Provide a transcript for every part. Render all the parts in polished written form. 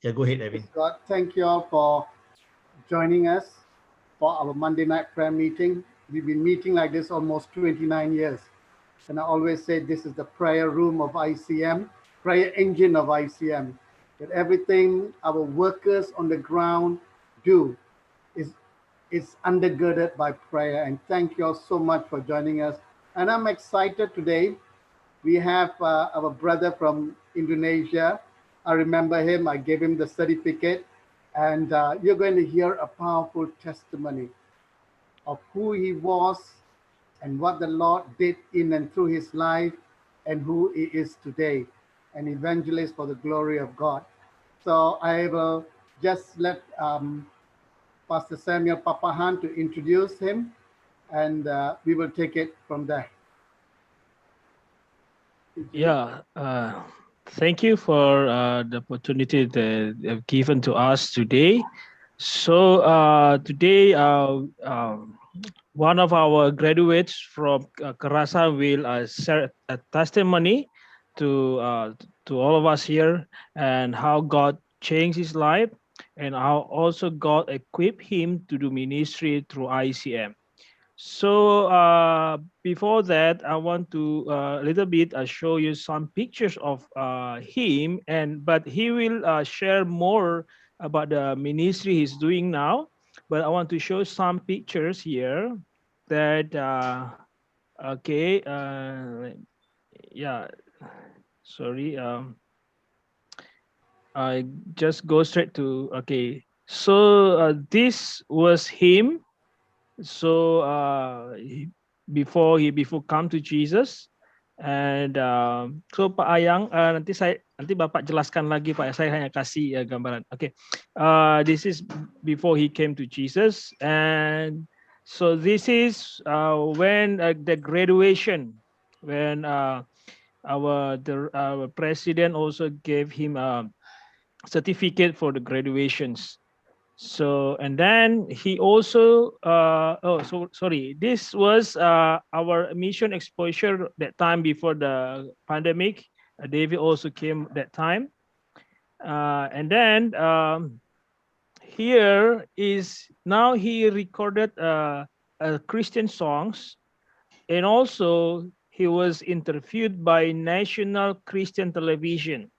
Yeah, go ahead, Evan. God, thank you all for joining us for our Monday night prayer meeting. We've been meeting like this almost 29 years. And I always say this is the prayer room of ICM, prayer engine of ICM. That everything our workers on the ground do is undergirded by prayer. And thank you all so much for joining us. And I'm excited today. We have our brother from Indonesia. I remember him. I gave him the certificate. And you're going to hear a powerful testimony of who he was and what the Lord did in and through his life and who he is today, an evangelist for the glory of God. So I will just let Pastor Samuel Papahan to introduce him, and we will take it from there. Yeah, thank you for the opportunity that you have given to us today. So today, one of our graduates from Karasa will share a testimony to all of us here and how God changed his life and how also God equipped him to do ministry through ICM. So before that, I want to a little bit show you some pictures of him, but he will share more about the ministry he's doing now. But I want to show some pictures here that okay, yeah, sorry, I just go straight to okay. So this was him. So before come to Jesus, and so Pak Ayang, nanti Bapak jelaskan lagi Pak. Saya hanya kasih gambaran. Okay, this is before he came to Jesus, and so this is when the graduation, when our president also gave him a certificate for the graduations. So and then he also sorry, this was our mission exposure that time before the pandemic. David also came that time, and then here is now he recorded Christian songs, and also he was interviewed by National Christian Television.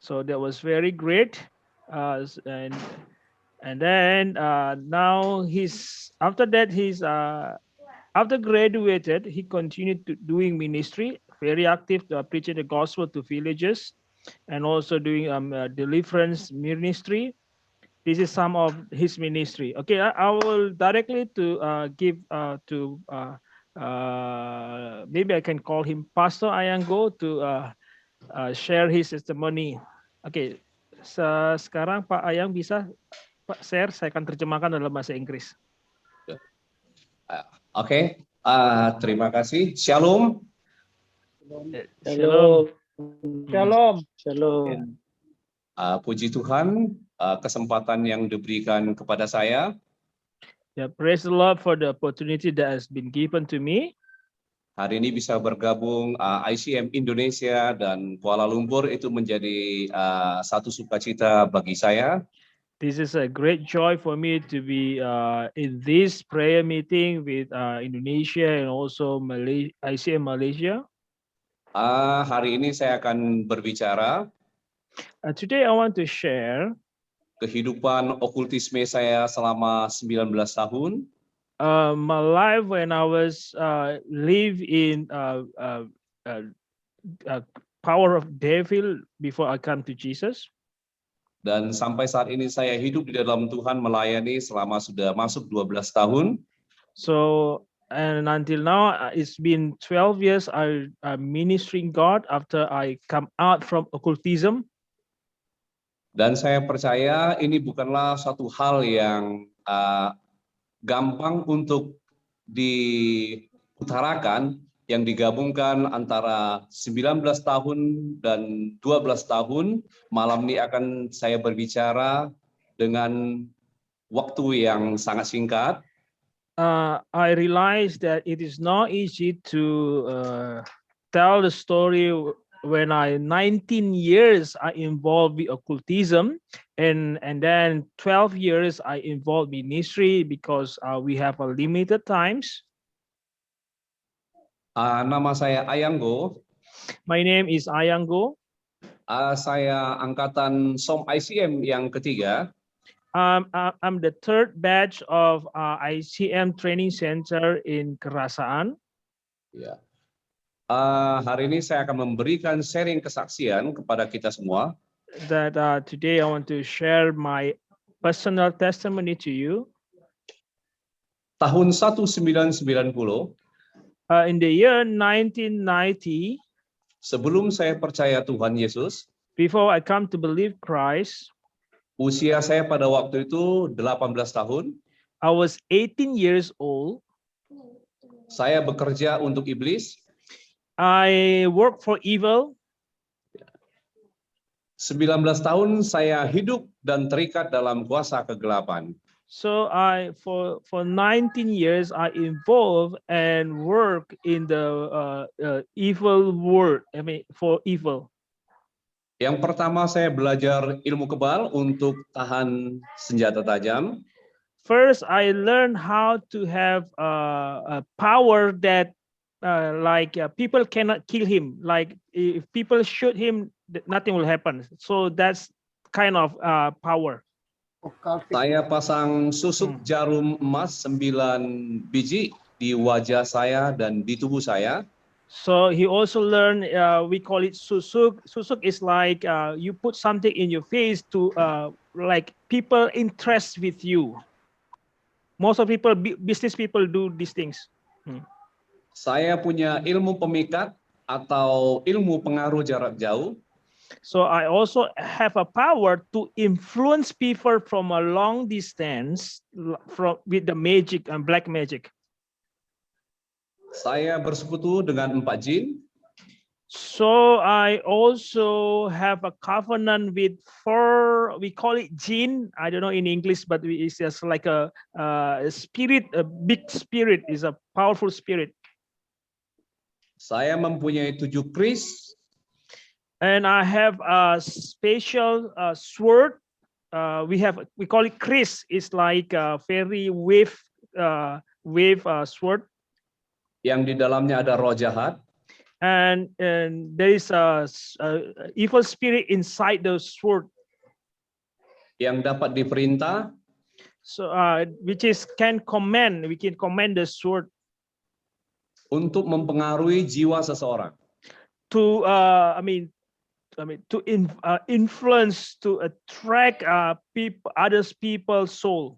So that was very great, and then now he's after that he's after graduated he continued to doing ministry, very active, preaching the gospel to villages and also doing deliverance ministry. This is some of his ministry. Okay, I will directly to give to maybe I can call him Pastor Ayango to share his testimony. Okay, sekarang Pak Ayang bisa Pak share, saya akan terjemahkan dalam bahasa Inggris. Oke, terima kasih. Shalom. Shalom. Shalom. Shalom. Puji Tuhan, kesempatan yang diberikan kepada saya. Yeah, praise the Lord for the opportunity that has been given to me. Hari ini bisa bergabung ICM Indonesia dan Kuala Lumpur itu menjadi satu sukacita bagi saya. This is a great joy for me to be in this prayer meeting with Indonesia and also ICM Malaysia. Hari ini saya akan berbicara Today I want to share kehidupan okultisme saya selama 19 tahun. My life when I was live in power of devil before I come to Jesus. Dan sampai saat ini saya hidup di dalam Tuhan melayani selama sudah masuk 12 tahun. So and until now it's been 12 years I'm ministering God after I come out from occultism. Dan saya percaya ini bukanlah satu hal yang gampang untuk diutarakan, yang digabungkan antara 19 tahun dan 12 tahun. Malam ini akan saya berbicara dengan waktu yang sangat singkat. I realized that it is not easy to tell the story when I 19 years I involved with occultism, and then 12 years I involved in ministry because we have a limited times. Nama saya Ayanggo. My name is Ayango. Saya angkatan SOM ICM yang ketiga. I'm the third batch of ICM Training Center in Kerasaan. Ya. Hari ini saya akan memberikan sharing kesaksian kepada kita semua. That today I want to share my personal testimony to you. Tahun 1990, In the year 1990, sebelum saya percaya Tuhan Yesus, before I come to believe Christ, usia saya pada waktu itu 18 tahun. I was 18 years old. Saya bekerja untuk iblis. I worked for evil. 19 tahun saya hidup dan terikat dalam kuasa kegelapan. So for 19 years I involved and work in the evil world. I mean for evil. Yang pertama saya belajar ilmu kebal untuk tahan senjata tajam. First, I learned how to have a power that people cannot kill him. Like if people shoot him, nothing will happen. So that's kind of power. Occultic. Saya pasang susuk jarum emas 9 biji di wajah saya dan di tubuh saya. So he also learned, we call it susuk. Susuk is like you put something in your face to like people interest with you. Most of people, business people do these things. Saya punya ilmu pemikat atau ilmu pengaruh jarak jauh. So I also have a power to influence people from a long distance with the magic and black magic. Saya bersekutu dengan 4 jin. So I also have a covenant with 4, we call it jinn. I don't know in English, but it's just like a spirit, a big spirit, is a powerful spirit. Saya mempunyai 7 kris. And I have a special sword. We call it kris. It's like a very wave sword. Yang di dalamnya ada roh jahat. And there is a evil spirit inside the sword. Yang dapat diperintah. So we can command the sword. Untuk mempengaruhi jiwa seseorang. To influence, to attract others people's soul.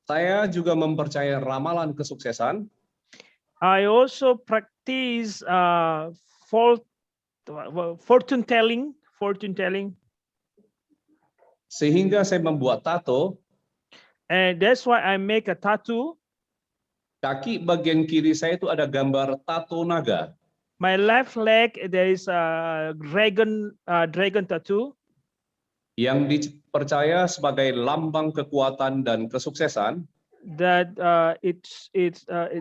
Saya juga mempercayai ramalan kesuksesan. I also practice fortune telling. Sehingga saya membuat tato. And that's why I make a tattoo. Kaki bagian kiri saya itu ada gambar tato naga. My left leg there is a dragon tattoo. Yang dipercaya sebagai lambang kekuatan dan kesuksesan. That it's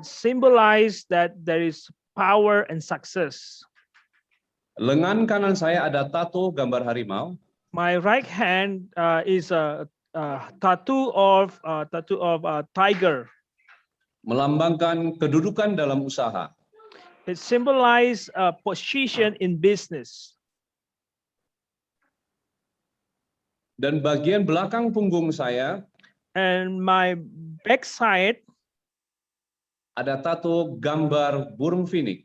symbolized that there is power and success. Lengan kanan saya ada tato gambar harimau. My right hand is a tattoo of tiger. Melambangkan kedudukan dalam usaha. It symbolizes a position in business. Dan bagian belakang punggung saya. And my backside ada tato gambar burung finik.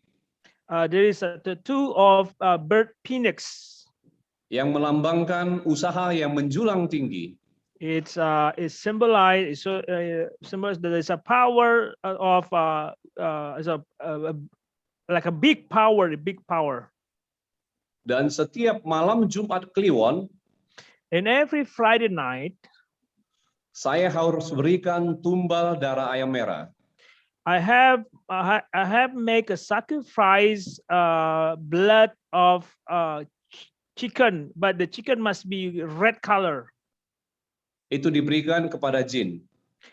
There is a tattoo of bird phoenix. Yang melambangkan usaha yang menjulang tinggi. It's symbolized. So symbolized that there's a power of like a big power, Dan setiap malam Jumat Kliwon. And every Friday night. Saya harus berikan tumbal darah ayam merah. I have make a sacrifice blood of chicken, but the chicken must be red color. Itu diberikan kepada jin.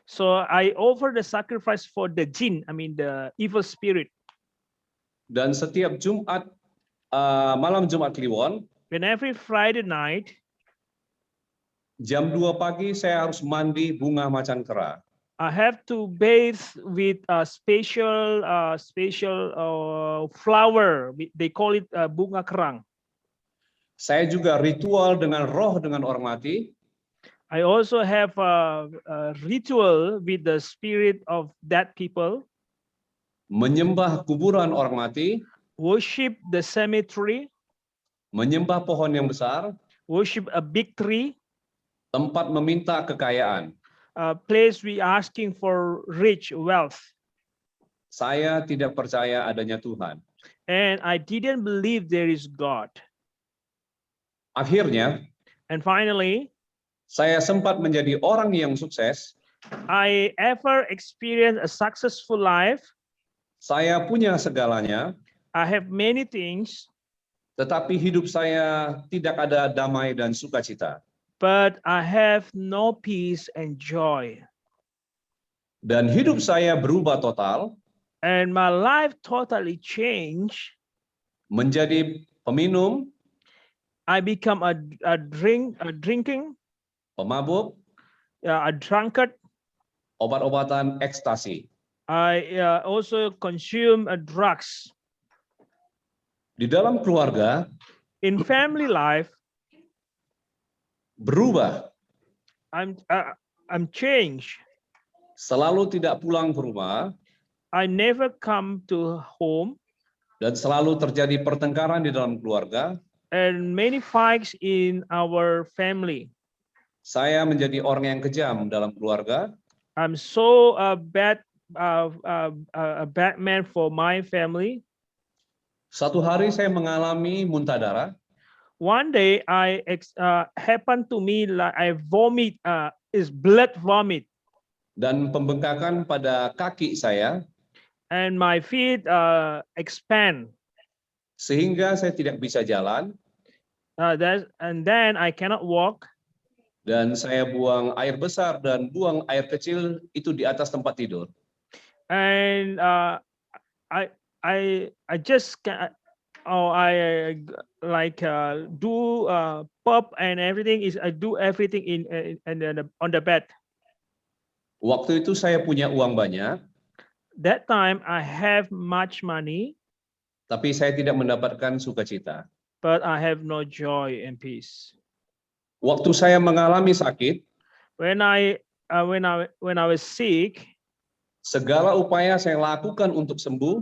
So I offer the sacrifice for the jin, I mean the evil spirit. Dan setiap Jumat malam Jumat Kliwon, when every Friday night, jam 2 pagi saya harus mandi bunga macan kera. I have to bathe with a special flower. They call it bunga kerang. Saya juga ritual dengan roh dengan orang mati. I also have a ritual with the spirit of dead people. Menyembah kuburan orang mati, Worship the cemetery. menyembah pohon yang besar, Worship a big tree. tempat meminta kekayaan. A place we asking for rich wealth. Saya tidak percaya adanya Tuhan. And I didn't believe there is God. Akhirnya, And finally, saya sempat menjadi orang yang sukses. I ever experienced a successful life. Saya punya segalanya, I have many things, tetapi hidup saya tidak ada damai dan sukacita. but I have no peace and joy. Dan hidup saya berubah total And my life totally changed. menjadi peminum, I become a drinking, pemabuk, a drunkard. obat-obatan ekstasi. I also consume drugs. Di dalam keluarga In family life, berubah, I'm changed. selalu tidak pulang ke rumah, I never come to home, dan selalu terjadi pertengkaran di dalam keluarga. and many fights in our family. Saya menjadi orang yang kejam dalam keluarga. I'm so bad, a bad man for my family. Satu hari saya mengalami muntah darah. One day, happened to me like I vomit, is blood vomit, Dan pembengkakan pada kaki saya, and my feet expand. sehingga saya tidak bisa jalan, And then I cannot walk. dan saya buang air besar dan buang air kecil itu di atas tempat tidur. And I just do pop and everything I do everything on the bed. Waktu itu saya punya uang banyak, That time I have much money, tapi saya tidak mendapatkan sukacita. but I have no joy and peace. Waktu saya mengalami sakit, When I was sick, segala upaya saya lakukan untuk sembuh,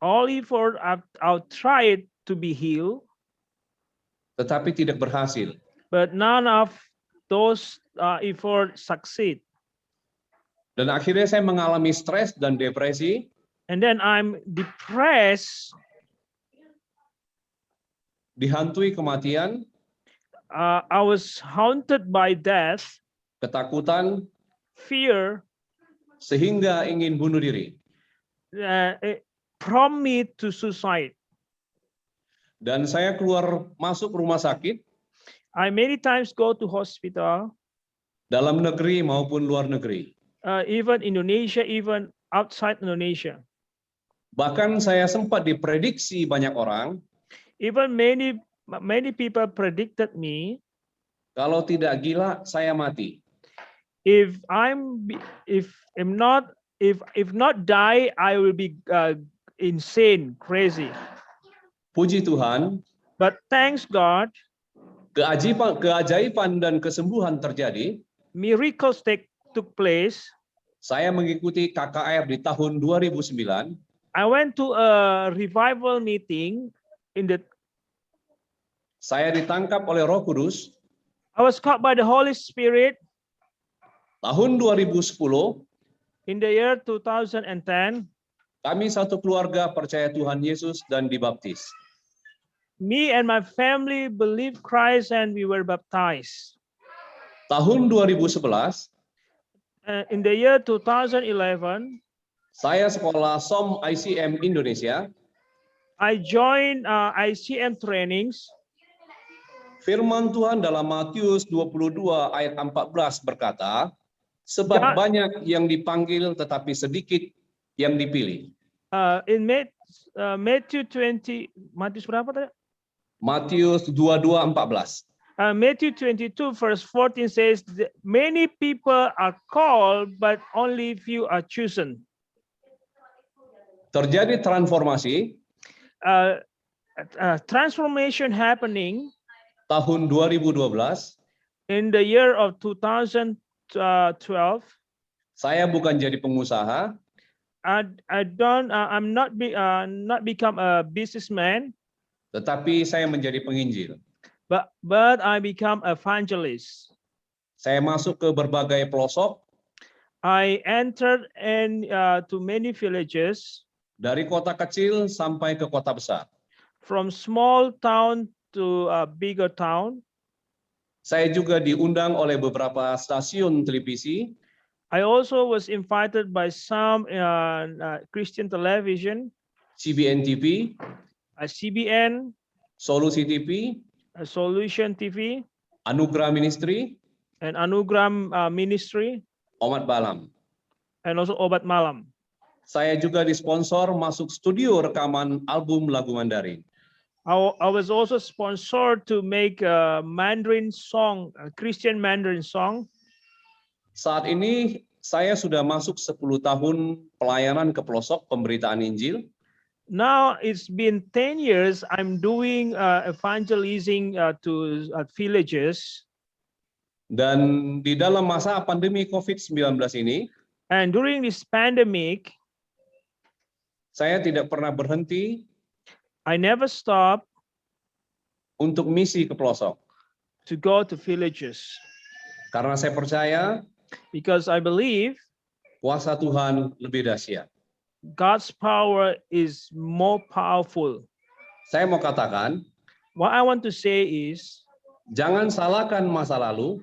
all effort I'll try to be healed, tetapi tidak berhasil. but none of those efforts succeed. Dan akhirnya saya mengalami stres dan depresi, And then I'm depressed. dihantui kematian, I was haunted by death, ketakutan, fear, sehingga ingin bunuh diri. it prompted me to suicide. Dan saya keluar masuk rumah sakit, I many times go to hospital, dalam negeri maupun luar negeri. even Indonesia, even outside Indonesia. Bahkan saya sempat diprediksi banyak orang, Even many people predicted me, kalau tidak gila saya mati. if not die, I will be insane, crazy. Puji Tuhan, But thanks God, keajaiban dan kesembuhan terjadi. miracles took place. Saya mengikuti KKR di tahun 2009. I went to a revival meeting Saya ditangkap oleh Roh Kudus I was caught by the Holy Spirit tahun 2010. in the year 2010. Kami satu keluarga percaya Tuhan Yesus dan dibaptis. Me and my family believed Christ and we were baptized. Tahun 2011, In the year 2011, saya sekolah SOM ICM Indonesia. I joined ICM trainings. Firman Tuhan dalam Matius 22 ayat 14 berkata, sebab banyak yang dipanggil tetapi sedikit yang dipilih. In Matthew 20, Matius berapa tadi? Matius 22:14. Matthew 22 verse 14 says, many people are called, but only few are chosen. Terjadi transformasi Transformation happening tahun 2012. in the year of 2012. Saya bukan jadi pengusaha, I'm not become a businessman, tetapi saya menjadi penginjil. but I become evangelist. Saya masuk ke berbagai pelosok, I entered to many villages, dari kota kecil sampai ke kota besar. from small town to a bigger town. Saya juga diundang oleh beberapa stasiun televisi, I also was invited by some Christian television, CBN TV, CBN, Solusi TV, Solution TV, Anugerah Ministry, and Anugram Ministry, Omat Balam. and also Obat Malam. Saya juga disponsor masuk studio rekaman album lagu Mandarin. I was also sponsored to make a Mandarin song, a Christian Mandarin song. Saat ini saya sudah masuk 10 tahun pelayanan ke pelosok pemberitaan Injil. Now it's been 10 years I'm doing evangelizing to villages. Dan di dalam masa pandemi COVID-19 ini, And during this pandemic, saya tidak pernah berhenti I never stop untuk misi ke pelosok. to go to villages Karena saya percaya because I believe kuasa Tuhan lebih dahsyat. God's power is more powerful. Saya mau katakan, What I want to say is, jangan salahkan masa lalu,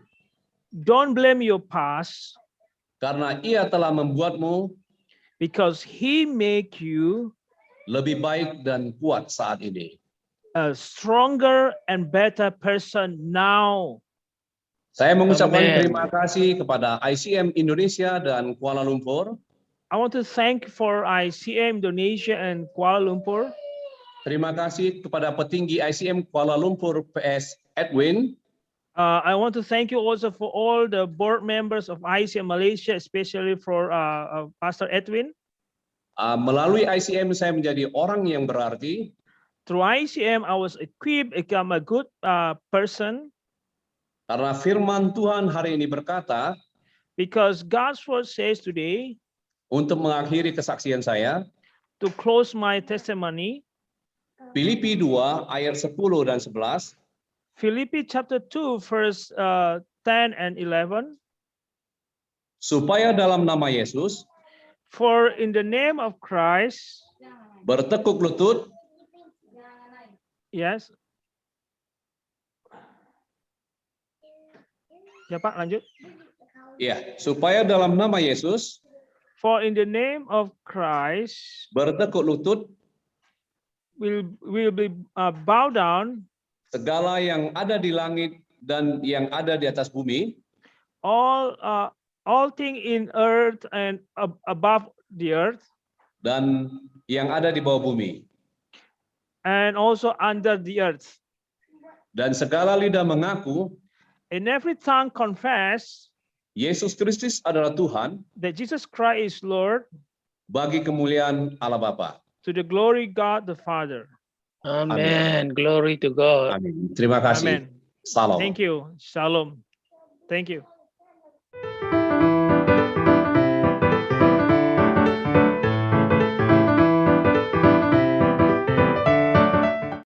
don't blame your past karena ia telah membuatmu because He make you lebih baik dan kuat saat ini. a stronger and better person now. Saya mengucapkan Amen. terima kasih kepada ICM Indonesia dan Kuala Lumpur. I want to thank for ICM Indonesia and Kuala Lumpur. Terima kasih kepada petinggi ICM Kuala Lumpur PS Edwin. I want to thank you also for all the board members of ICM Malaysia, especially for Pastor Edwin. Melalui ICM saya menjadi orang yang berarti. Through ICM, I was equipped, become a good person. Karena firman Tuhan hari ini berkata, Because God's word says today, untuk mengakhiri kesaksian saya, to close my testimony, Filipi 2 ayat 10 dan 11, Philippi chapter 2, verse 10 and 11. supaya dalam nama Yesus, For in the name of Christ, bertekuk lutut, yes. Ya Pak, lanjut. ya, supaya dalam nama Yesus, For in the name of Christ, bertekuk lutut, will be bow down segala yang ada di langit dan yang ada di atas bumi, all thing in earth and above the earth, dan yang ada di bawah bumi. and also under the earth. Dan segala lidah mengaku, And every tongue confess Yesus Kristus adalah Tuhan, that Jesus Christ is Lord, bagi kemuliaan Allah Bapa. to the glory God the Father. Amen. Glory to God. Amin. Terima kasih. Amen. Salam. Thank you. Shalom. Thank you.